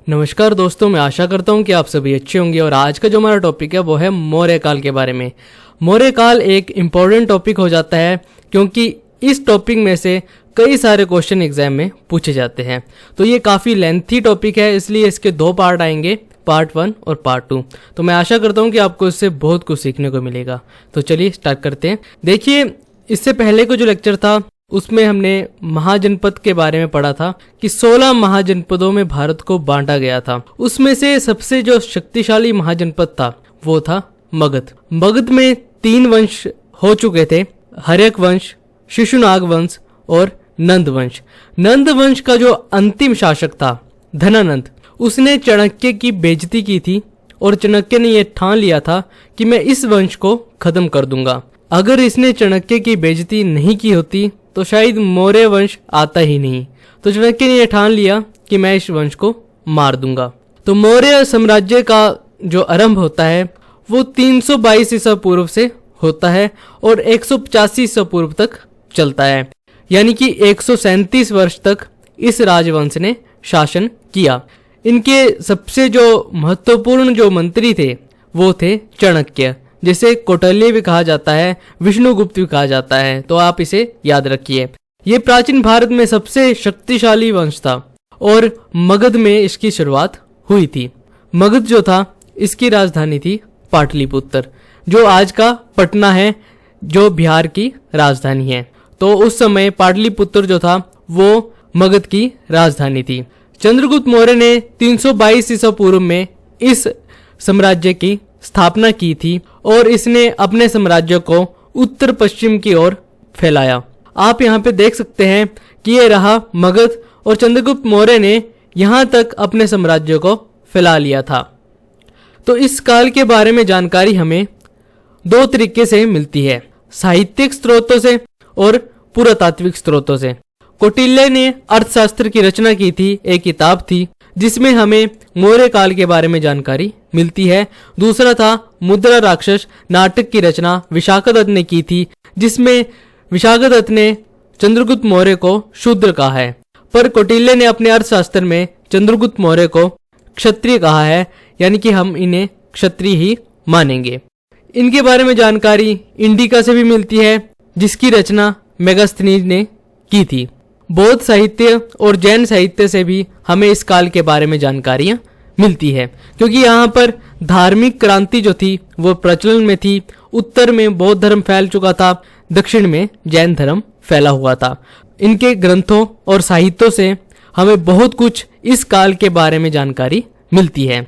नमस्कार दोस्तों, मैं आशा करता हूं कि आप सभी अच्छे होंगे और आज का जो हमारा टॉपिक है वो है मौर्य काल के बारे में। मौर्य काल एक इम्पॉर्टेंट टॉपिक हो जाता है क्योंकि इस टॉपिक में से कई सारे क्वेश्चन एग्जाम में पूछे जाते हैं। तो ये काफ़ी लेंथी टॉपिक है, इसलिए इसके दो पार्ट आएंगे, पार्ट 1 और पार्ट 2। तो मैं आशा करता हूँ कि आपको इससे बहुत कुछ सीखने को मिलेगा। तो चलिए स्टार्ट करते हैं। देखिए, इससे पहले को जो लेक्चर था उसमें हमने महाजनपद के बारे में पढ़ा था कि 16 महाजनपदों में भारत को बांटा गया था। उसमें से सबसे जो शक्तिशाली महाजनपद था वो था मगध। मगध में 3 वंश हो चुके थे, हर्यक वंश, शिशुनाग वंश और नंद वंश। नंद वंश का जो अंतिम शासक था धनानंद, उसने चाणक्य की बेइज्जती की थी और चाणक्य ने यह ठान लिया था कि मैं इस वंश को खत्म कर दूंगा। अगर इसने चाणक्य की बेइज्जती नहीं की होती तो शायद मौर्य वंश आता ही नहीं। तो चाणक्य ने यह ठान लिया कि मैं इस वंश को मार दूंगा। तो मौर्य साम्राज्य का जो आरंभ होता है वो 322 ईसा पूर्व से होता है और 185 ईसा पूर्व तक चलता है, यानी कि 137 वर्ष तक इस राजवंश ने शासन किया। इनके सबसे जो महत्वपूर्ण जो मंत्री थे वो थे चाणक्य, जिसे कौटिल्य भी कहा जाता है, विष्णुगुप्त भी कहा जाता है। तो आप इसे याद रखिए। ये प्राचीन भारत में सबसे शक्तिशाली वंश था और मगध में इसकी शुरुआत हुई थी। मगध जो था इसकी राजधानी थी पाटलिपुत्र, जो आज का पटना है, जो बिहार की राजधानी है। तो उस समय पाटलिपुत्र जो था वो मगध की राजधानी थी। चंद्रगुप्त मौर्य ने 322 ईसा पूर्व में इस साम्राज्य की स्थापना की थी और इसने अपने साम्राज्य को उत्तर पश्चिम की ओर फैलाया। आप यहाँ पे देख सकते हैं कि ये रहा मगध और चंद्रगुप्त मौर्य ने यहाँ तक अपने साम्राज्य को फैला लिया था। तो इस काल के बारे में जानकारी हमें 2 तरीके से मिलती है, साहित्यिक स्रोतों से और पुरातात्विक स्रोतों से। कौटिल्य ने अर्थशास्त्र की रचना की थी, एक किताब थी जिसमें हमें मौर्य काल के बारे में जानकारी मिलती है। दूसरा था मुद्रा राक्षस नाटक की रचना विशाखदत्त ने की थी, जिसमें विशाखदत्त ने चंद्रगुप्त मौर्य को शूद्र कहा है, पर कौटिल्य ने अपने अर्थशास्त्र में चंद्रगुप्त मौर्य को क्षत्रिय कहा है, यानी कि हम इन्हें क्षत्रिय ही मानेंगे। इनके बारे में जानकारी इंडिका से भी मिलती है, जिसकी रचना मेगास्थनीज ने की थी। बौद्ध साहित्य और जैन साहित्य से भी हमें इस काल के बारे में जानकारियां मिलती है, क्योंकि यहाँ पर धार्मिक क्रांति जो थी वो प्रचलन में थी। उत्तर में बौद्ध धर्म फैल चुका था, दक्षिण में जैन धर्म फैला हुआ था। इनके ग्रंथों और साहित्यों से हमें बहुत कुछ इस काल के बारे में जानकारी मिलती है।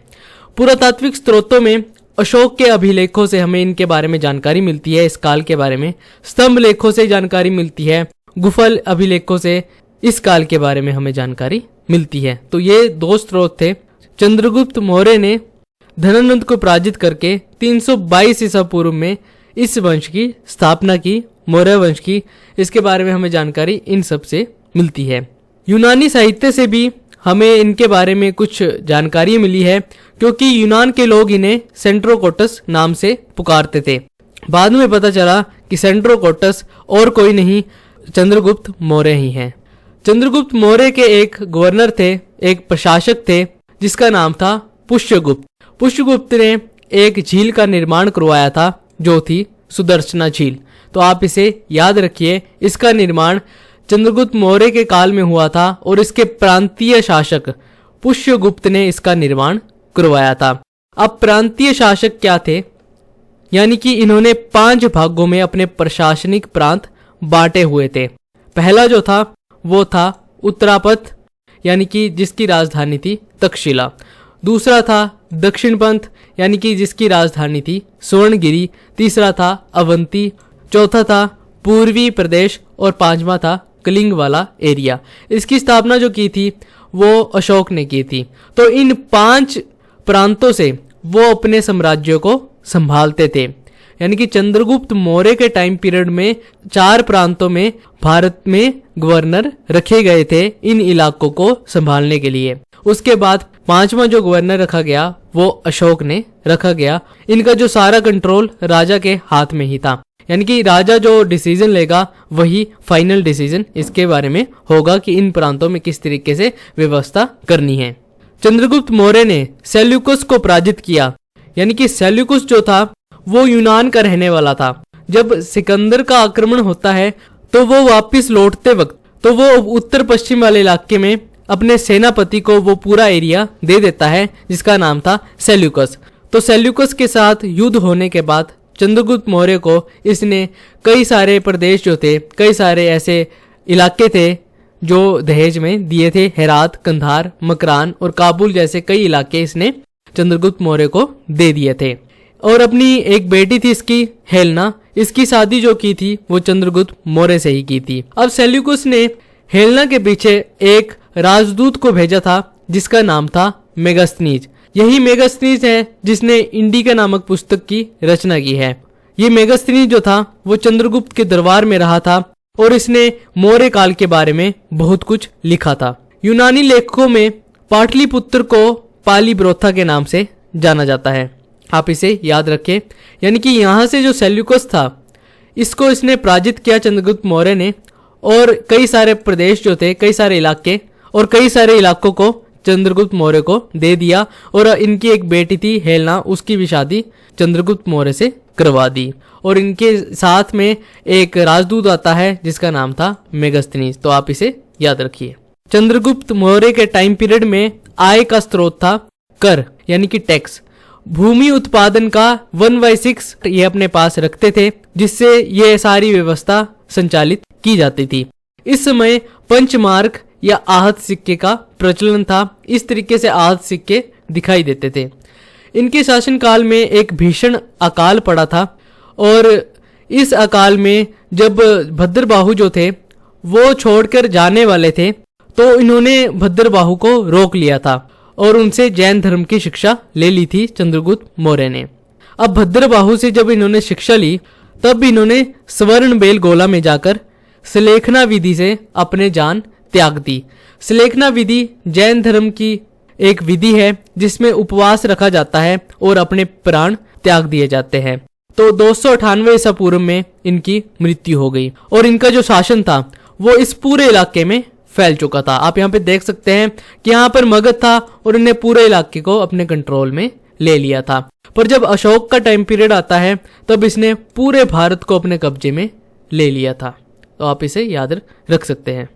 पुरातात्विक स्रोतों में अशोक के अभिलेखों से हमें इनके बारे में जानकारी मिलती है, इस काल के बारे में। स्तंभ लेखों से जानकारी मिलती है, गुफा अभिलेखों से इस काल के बारे में हमें जानकारी मिलती है। तो ये 2 स्रोत थे। चंद्रगुप्त मौर्य ने धनानंद को पराजित करके 322 ईसा पूर्व में इस वंश की स्थापना की, मौर्य वंश की। इसके बारे में हमें जानकारी इन सब से मिलती है। यूनानी साहित्य से भी हमें इनके बारे में कुछ जानकारी मिली है, क्योंकि यूनान के लोग इन्हें सेंट्रोकोटस नाम से पुकारते थे। बाद में पता चला कि सेंट्रोकोटस और कोई नहीं, चंद्रगुप्त मौर्य ही हैं। चंद्रगुप्त मौर्य के एक गवर्नर थे, एक प्रशासक थे, जिसका नाम था पुष्यगुप्त। पुष्यगुप्त ने एक झील का निर्माण करवाया था, जो थी सुदर्शना झील। तो आप इसे याद रखिए, इसका निर्माण चंद्रगुप्त मौर्य के काल में हुआ था और इसके प्रांतीय शासक पुष्यगुप्त ने इसका निर्माण करवाया था। अब प्रांतीय शासक क्या थे, यानी कि इन्होंने 5 भागों में अपने प्रशासनिक प्रांत बांटे हुए थे। पहला जो था वो था उत्तरापथ, यानी कि जिसकी राजधानी थी तक्षशिला। दूसरा था दक्षिणपंथ, यानी कि जिसकी राजधानी थी स्वर्णगिरी। तीसरा था अवंती। चौथा था पूर्वी प्रदेश और 5वां था कलिंग वाला एरिया। इसकी स्थापना जो की थी वो अशोक ने की थी। तो इन 5 प्रांतों से वो अपने साम्राज्य को संभालते थे, यानी कि चंद्रगुप्त मौर्य के टाइम पीरियड में 4 प्रांतों में भारत में गवर्नर रखे गए थे इन इलाकों को संभालने के लिए। उसके बाद 5वां जो गवर्नर रखा गया वो अशोक ने रखा गया। इनका जो सारा कंट्रोल राजा के हाथ में ही था, यानी कि राजा जो डिसीजन लेगा वही फाइनल डिसीजन इसके बारे में होगा कि इन प्रांतों में किस तरीके से व्यवस्था करनी है। चंद्रगुप्त मौर्य ने सेल्यूकस को पराजित किया। यानी कि सेल्यूकस जो था वो यूनान का रहने वाला था। जब सिकंदर का आक्रमण होता है तो वो वापस लौटते वक्त तो वो उत्तर पश्चिम वाले इलाके में अपने सेनापति को वो पूरा एरिया दे देता है जिसका नाम था सेल्यूकस। तो सेल्यूकस के साथ युद्ध होने के बाद चंद्रगुप्त मौर्य को इसने कई सारे प्रदेश जो थे, कई सारे ऐसे इलाके थे जो दहेज में दिए थे। हेरात, कंधार, मकरान और काबुल जैसे कई इलाके इसने चंद्रगुप्त मौर्य को दे दिए थे। और अपनी एक बेटी थी इसकी हेलेना, इसकी शादी जो की थी वो चंद्रगुप्त मौर्य से ही की थी। अब सेल्यूकस ने हेलेना के पीछे एक राजदूत को भेजा था जिसका नाम था मेगास्थनीज। यही मेगास्थनीज है जिसने इंडिका नामक पुस्तक की रचना की है। ये मेगास्थनीज जो था वो चंद्रगुप्त के दरबार में रहा था और इसने मौर्य काल के बारे में बहुत कुछ लिखा था। यूनानी लेखकों में पाटलिपुत्र को पालीब्रोथा के नाम से जाना जाता है, आप इसे याद रखें। यानी कि यहाँ से जो सेल्यूकस था इसको इसने पराजित किया चंद्रगुप्त मौर्य ने, और कई सारे प्रदेश जो थे, कई सारे इलाके और कई सारे इलाकों को चंद्रगुप्त मौर्य को दे दिया। और इनकी एक बेटी थी हेलेना, उसकी भी शादी चंद्रगुप्त मौर्य से करवा दी। और इनके साथ में एक राजदूत आता है जिसका नाम था मेगास्थनीज। तो आप इसे याद रखिए। चंद्रगुप्त मौर्य के टाइम पीरियड में आय का स्रोत था कर, यानी कि टैक्स। भूमि उत्पादन का 1/6 ये अपने पास रखते थे, जिससे ये सारी व्यवस्था संचालित की जाती थी। इस समय पंचमार्क या आहत सिक्के का प्रचलन था। इस तरीके से आहत सिक्के दिखाई देते थे। इनके शासनकाल में एक भीषण अकाल पड़ा था, और इस अकाल में जब भद्रबाहु जो थे वो छोड़कर जाने वाले थे तो इन्होंने भद्रबाहु को रोक लिया था और उनसे जैन धर्म की शिक्षा ले ली थी चंद्रगुप्त मौर्य ने। अब भद्रबाहु से जब इन्होंने शिक्षा ली तब इन्होंने स्वर्ण बेलगोला में जाकर सलेखना विधि से अपने जान त्याग दी। सलेखना विधि जैन धर्म की एक विधि है जिसमें उपवास रखा जाता है और अपने प्राण त्याग दिए जाते हैं। तो 298 ईसा पूर्व में इनकी मृत्यु हो गई और इनका जो शासन था वो इस पूरे इलाके में फैल चुका था। आप यहाँ पे देख सकते हैं कि यहाँ पर मगध था और इन्हें पूरे इलाके को अपने कंट्रोल में ले लिया था। पर जब अशोक का टाइम पीरियड आता है तब इसने पूरे भारत को अपने कब्जे में ले लिया था। तो आप इसे याद रख सकते हैं।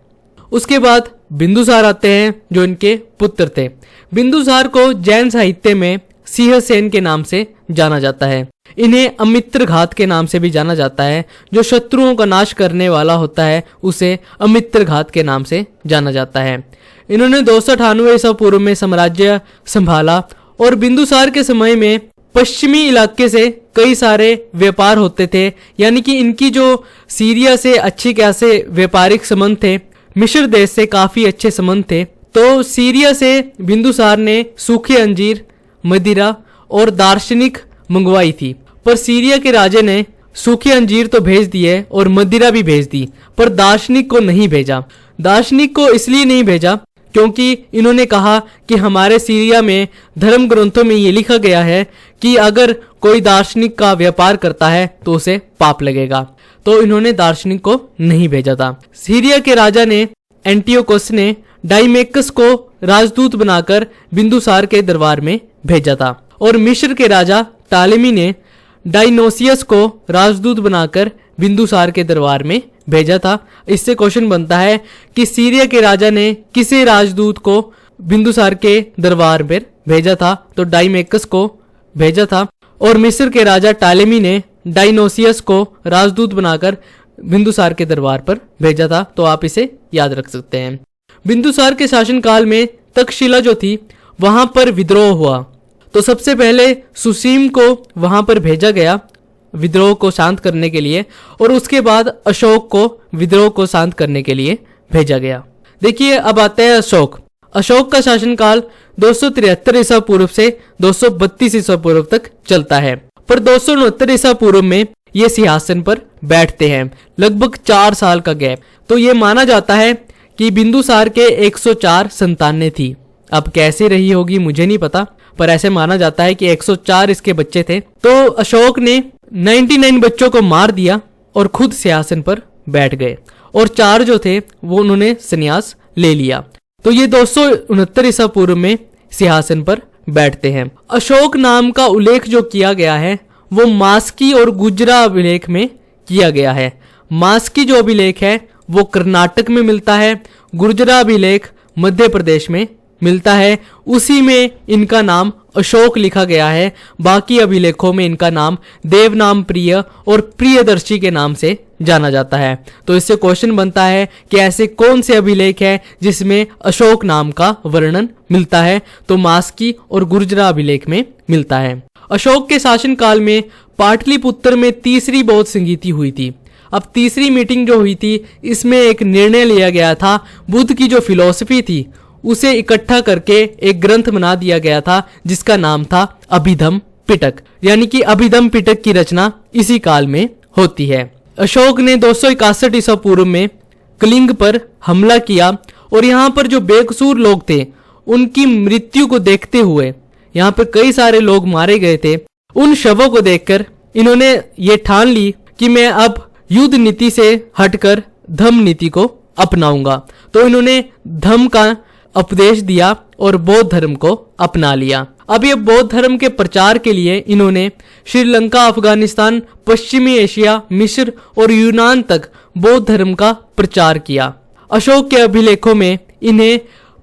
उसके बाद बिंदुसार आते हैं जो इनके पुत्र थे। बिंदुसार को जैन साहित्य में सिंहसेन के नाम से जाना जाता है। इन्हें अमित्र घात के नाम से भी जाना जाता है। जो शत्रुओं का नाश करने वाला होता है उसे अमित्र घात के नाम से जाना जाता है। इन्होंने 298 ईसा पूर्व में साम्राज्य संभाला और बिंदुसार के समय में पश्चिमी इलाके से कई सारे व्यापार होते थे। यानी कि इनकी जो सीरिया से अच्छी खासे व्यापारिक संबंध थे, मिस्र देश से काफी अच्छे संबंध थे। तो सीरिया से बिंदुसार ने सूखे अंजीर, मदिरा और दार्शनिक मंगवाई थी, पर सीरिया के राजे ने सूखे अंजीर तो भेज दिए और मदिरा भी भेज दी, पर दार्शनिक को नहीं भेजा। दार्शनिक को इसलिए नहीं भेजा क्योंकि इन्होंने कहा कि हमारे सीरिया में धर्म ग्रंथों में ये लिखा गया है कि अगर कोई दार्शनिक का व्यापार करता है तो उसे पाप लगेगा। तो इन्होंने दार्शनिक को नहीं भेजा था। सीरिया के राजा ने एंटियोकस ने डाइमेकस को राजदूत बनाकर बिंदुसार के दरबार में भेजा था और मिस्र के राजा टालेमी ने डाइनोसियस को राजदूत बनाकर बिंदुसार के दरबार में भेजा था। इससे क्वेश्चन बनता है कि सीरिया के राजा ने किसे राजदूत को बिंदुसार के दरबार पर भेजा था, तो डाइमेकस को भेजा था और मिस्र के राजा टालेमी ने डाइनोसियस को राजदूत बनाकर बिंदुसार के दरबार पर भेजा था। तो आप इसे याद रख सकते हैं। बिंदुसार के शासनकाल में तक्षशिला जो थी वहां पर विद्रोह हुआ, तो सबसे पहले सुसीम को वहां पर भेजा गया विद्रोह को शांत करने के लिए और उसके बाद अशोक को विद्रोह को शांत करने के लिए भेजा गया। देखिए अब आता है अशोक। अशोक का शासनकाल 273 ईसा पूर्व से 232 ईसा पूर्व तक चलता है, पर 269 ईसा पूर्व में ये सिंहासन पर बैठते हैं। लगभग 4 साल का गैप। तो ये माना जाता है कि बिंदुसार के 104 संतानें थी। अब कैसे रही होगी मुझे नहीं पता, पर ऐसे माना जाता है कि 104 इसके बच्चे थे। तो अशोक ने 99 बच्चों को मार दिया और खुद सिंहासन पर बैठ गए और 4 जो थे वो उन्होंने संन्यास ले लिया। तो ये 269 ईसा पूर्व में सिंहासन पर बैठते हैं। अशोक नाम का उल्लेख जो किया गया है वो मास्की और गुजरा अभिलेख में किया गया है। मास्की जो अभिलेख है वो कर्नाटक में मिलता है, गुर्जरा अभिलेख मध्य प्रदेश में मिलता है। उसी में इनका नाम अशोक लिखा गया है। बाकी अभिलेखों में इनका नाम देवनाम प्रिय और प्रियदर्शी के नाम से जाना जाता है। तो इससे क्वेश्चन बनता है कि ऐसे कौन से अभिलेख है जिसमें अशोक नाम का वर्णन मिलता है? तो मास्की और गुर्जरा अभिलेख में मिलता है। अशोक के शासनकाल में पाटलिपुत्र में तीसरी बौद्ध संगीति हुई थी। अब तीसरी मीटिंग जो हुई थी इसमें एक निर्णय लिया गया था, बुद्ध की जो फिलॉसफी थी उसे इकट्ठा करके एक ग्रंथ बना दिया गया था जिसका नाम था अभिधम्म पिटक। यानी कि अभिधम्म पिटक की रचना इसी काल में होती है। अशोक ने 261 ईसा पूर्व में कलिंग पर हमला किया और यहाँ पर जो बेकसूर लोग थे उनकी मृत्यु को देखते हुए, यहाँ पर कई सारे लोग मारे गए थे, उन शवों को देखकर इन्होंने ये ठान ली कि मैं अब युद्ध नीति से हटकर धम्म नीति को अपनाऊंगा। तो इन्होंने धम्म का उपदेश दिया और बौद्ध धर्म को अपना लिया। अब ये बौद्ध धर्म के प्रचार के लिए इन्होंने श्रीलंका, अफगानिस्तान, पश्चिमी एशिया, मिस्र और यूनान तक बौद्ध धर्म का प्रचार किया। अशोक के अभिलेखों में इन्हें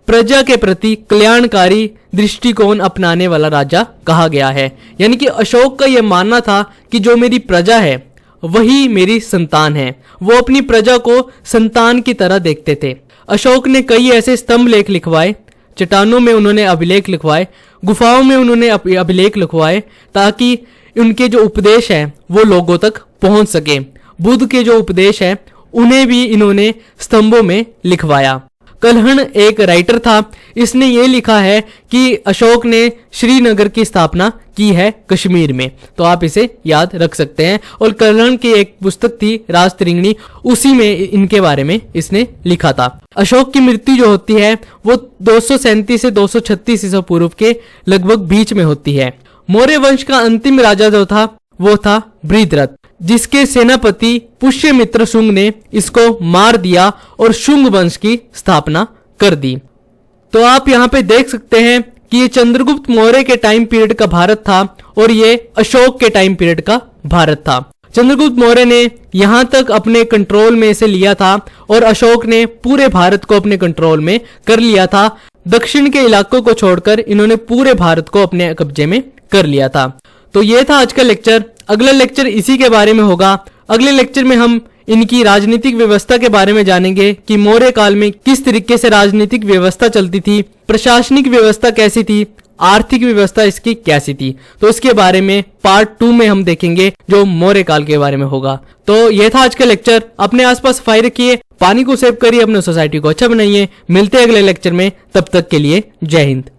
प्रजा के प्रति कल्याणकारी दृष्टिकोण अपनाने वाला राजा कहा गया है। यानी कि अशोक का यह मानना था कि जो मेरी प्रजा है वही मेरी संतान है। वो अपनी प्रजा को संतान की तरह देखते थे। अशोक ने कई ऐसे स्तंभ लेख लिखवाए, चट्टानों में उन्होंने अभिलेख लिखवाए, गुफाओं में उन्होंने अभिलेख लिखवाए ताकि उनके जो उपदेश है वो लोगों तक पहुंच सके। बुद्ध के जो उपदेश है उन्हें भी इन्होंने स्तंभों में लिखवाया। कल्हण एक राइटर था, इसने ये लिखा है कि अशोक ने श्रीनगर की स्थापना की है कश्मीर में। तो आप इसे याद रख सकते हैं। और कल्हण की एक पुस्तक थी राजतरंगिणी, उसी में इनके बारे में इसने लिखा था। अशोक की मृत्यु जो होती है वो 237 से 236 ईसा पूर्व के लगभग बीच में होती है। मौर्य वंश का अंतिम राजा जो था वो था बृहद्रथ, जिसके सेनापति पुष्यमित्र शुंग ने इसको मार दिया और शुंग वंश की स्थापना कर दी। तो आप यहाँ पे देख सकते हैं कि ये चंद्रगुप्त मौर्य के टाइम पीरियड का भारत था और ये अशोक के टाइम पीरियड का भारत था। चंद्रगुप्त मौर्य ने यहाँ तक अपने कंट्रोल में इसे लिया था और अशोक ने पूरे भारत को अपने कंट्रोल में कर लिया था। दक्षिण के इलाकों को छोड़कर इन्होंने पूरे भारत को अपने कब्जे में कर लिया था। तो ये था आज का लेक्चर। अगला लेक्चर इसी के बारे में होगा। अगले लेक्चर में हम इनकी राजनीतिक व्यवस्था के बारे में जानेंगे कि मौर्य काल में किस तरीके से राजनीतिक व्यवस्था चलती थी, प्रशासनिक व्यवस्था कैसी थी, आर्थिक व्यवस्था इसकी कैसी थी। तो इसके बारे में पार्ट 2 में हम देखेंगे जो मौर्य काल के बारे में होगा। तो यह था आज का लेक्चर। अपने आसपास सफाई रखिए, पानी को सेव करिए, अपने सोसाइटी को अच्छा बनाइए। मिलते हैं अगले लेक्चर में, तब तक के लिए जय हिंद।